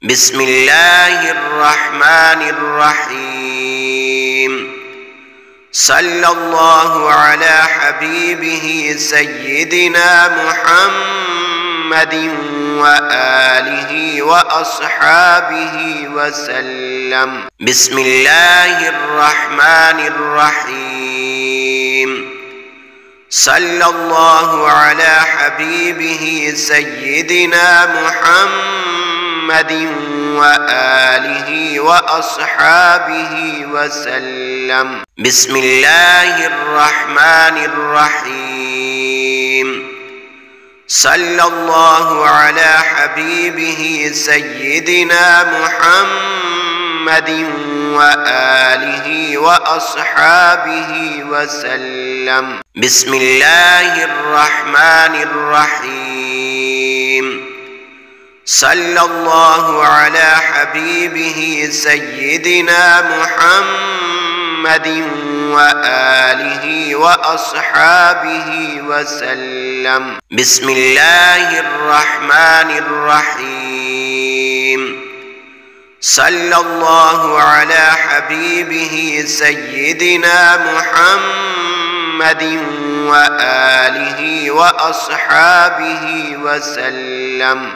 بسم الله الرحمن الرحيم. صلى الله على حبيبه سيدنا محمد وآله وأصحابه وسلم. بسم الله الرحمن الرحيم. صلى الله على حبيبه سيدنا محمد وآله وأصحابه وسلم. بسم الله الرحمن الرحيم. صلى الله على حبيبه سيدنا محمد وآله وأصحابه وسلم. بسم الله الرحمن الرحيم. صلى الله على حبيبه سيدنا محمد وآله وأصحابه وسلم. بسم الله الرحمن الرحيم. صلى الله على حبيبه سيدنا محمد وآله وأصحابه وسلم.